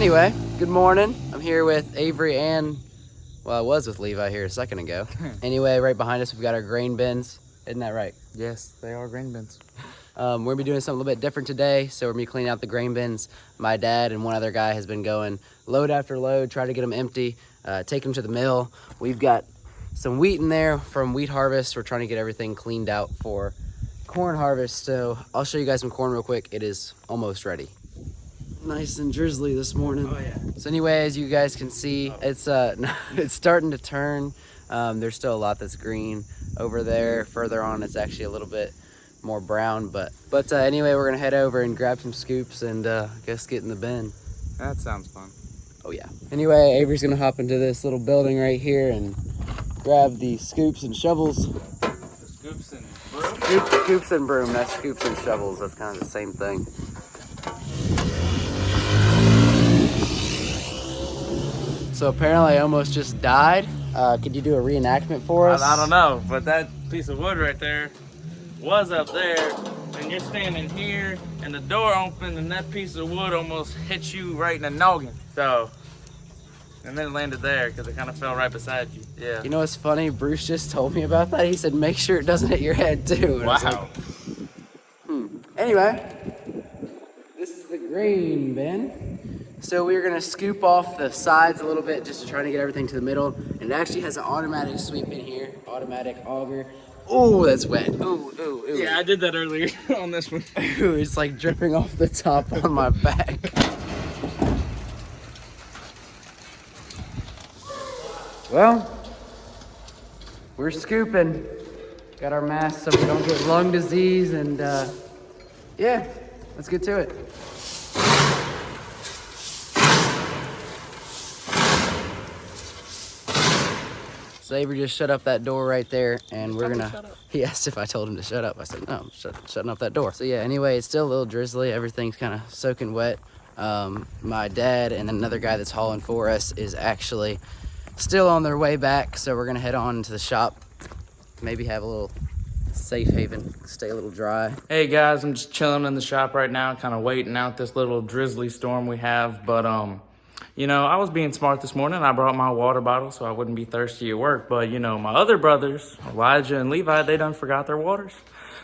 Anyway, good morning. I'm here with Avery and, well, I was with Levi here a second ago. Anyway, right behind us, we've got our grain bins. Isn't that right? Yes, they are grain bins. We're gonna be doing something a little bit different today. So we're gonna be cleaning out the grain bins. My dad and one other guy has been going load after load, try to get them empty, take them to the mill. We've got some wheat in there from wheat harvest. We're trying to get everything cleaned out for corn harvest. So I'll show you guys some corn real quick. It is almost ready. Nice and drizzly this morning. Oh yeah. So anyway, as you guys can see, it's it's starting to turn. There's still a lot that's green over there. Further on, it's actually a little bit more brown. But anyway, we're gonna head over and grab some scoops and I guess get in the bin. That sounds fun. Oh yeah. Anyway, Avery's gonna hop into this little building right here and grab the scoops and shovels. Scoops and broom? Scoops and broom. That's scoops and shovels. That's kind of the same thing. So apparently I almost just died. Could you do a reenactment for us? I don't know, but that piece of wood right there was up there, and you're standing here, and the door opened, and that piece of wood almost hit you right in the noggin. So, and then it landed there because it kind of fell right beside you. Yeah. You know what's funny? Bruce just told me about that. He said, make sure it doesn't hit your head too. And I was Wow. like, Anyway, this is the grain bin. So we're gonna scoop off the sides a little bit just to try to get everything to the middle. And it actually has an automatic sweep in here, automatic auger. Oh, that's wet. Ooh, ooh, ooh. Yeah, I did that earlier on this one. Ooh, it's like dripping off the top on my back. Well, we're scooping. Got our masks so we don't get lung disease and yeah, let's get to it. So Avery just shut up that door right there, and we're gonna. He asked if I told him to shut up. I said no, I'm shutting up that door. So yeah, anyway, it's still a little drizzly. Everything's kind of soaking wet. My dad and another guy that's hauling for us is actually still on their way back, so we're gonna head on to the shop. Maybe have a little safe haven, stay a little dry. Hey guys, I'm just chilling in the shop right now, kind of waiting out this little drizzly storm we have. But you know, I was being smart this morning. I brought my water bottle so I wouldn't be thirsty at work. But you know, my other brothers, Elijah and Levi, they done forgot their waters.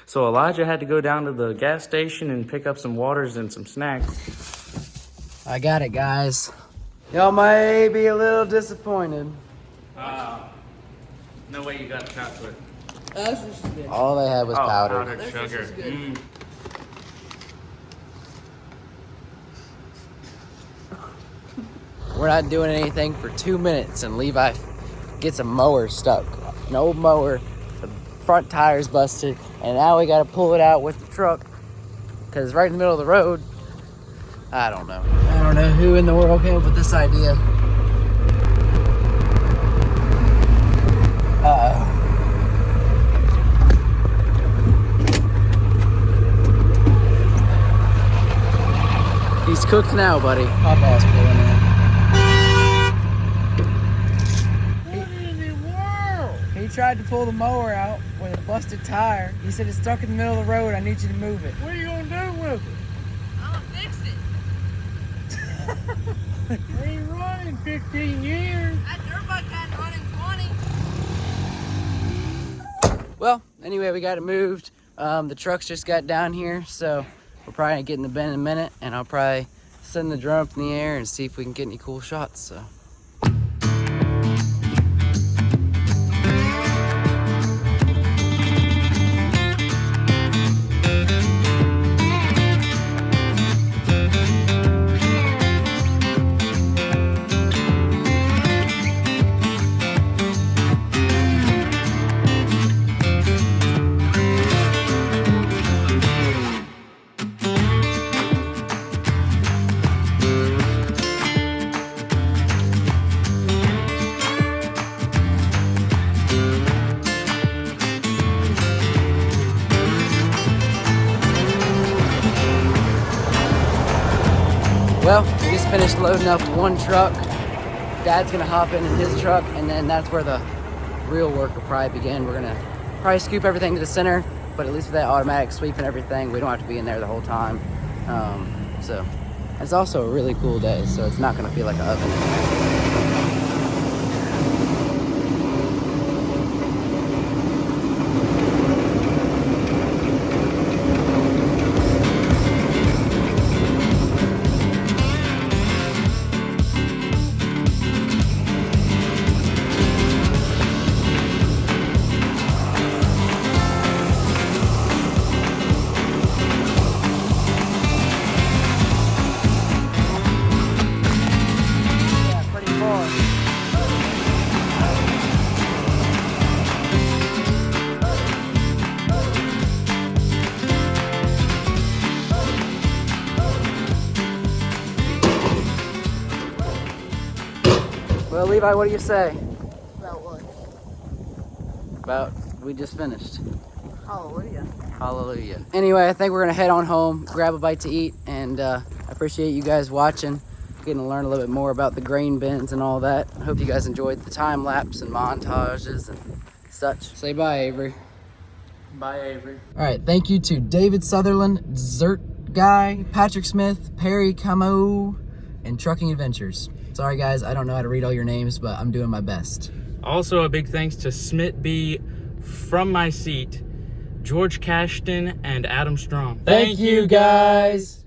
So Elijah had to go down to the gas station and pick up some waters and some snacks. I got it, guys. Y'all may be a little disappointed. No way you got chocolate. That's just good. All they had was powder. Powdered sugar. just good. We're not doing anything for 2 minutes, and Levi gets a mower stuck. An old mower, the front tire's busted, and now we gotta pull it out with the truck because it's right in the middle of the road. I don't know. I don't know who in the world came up with this idea. Uh-oh. He's cooked now, buddy. Papa's pulling in. He tried to pull the mower out with a busted tire. He said it's stuck in the middle of the road. I need you to move it. What are you gonna do with it? I'm gonna fix it. We ain't running 15 years. That dirt bike hadn't run in 20. Well, anyway, we got it moved. The trucks just got down here, so we're probably gonna get in the bin in a minute, and I'll probably send the drone up in the air and see if we can get any cool shots. So. Well, we just finished loading up one truck. Dad's gonna hop in his truck, and then that's where the real work will probably begin. We're gonna probably scoop everything to the center, but at least with that automatic sweep and everything, we don't have to be in there the whole time. So It's also a really cool day, so it's not gonna feel like an oven. Well, Levi, what do you say? About what? About we just finished. Hallelujah. Hallelujah. Anyway, I think we're gonna head on home, grab a bite to eat, and I appreciate you guys watching, getting to learn a little bit more about the grain bins and all that. I hope you guys enjoyed the time lapse and montages and such. Say bye, Avery. Bye, Avery. All right, thank you to David Sutherland, Zert Guy, Patrick Smith, Perry Camo, and Trucking Adventures. Sorry guys, I don't know how to read all your names, but I'm doing my best. Also, a big thanks to Smit B, From My Seat, George Cashton, and Adam Strong. Thank you guys.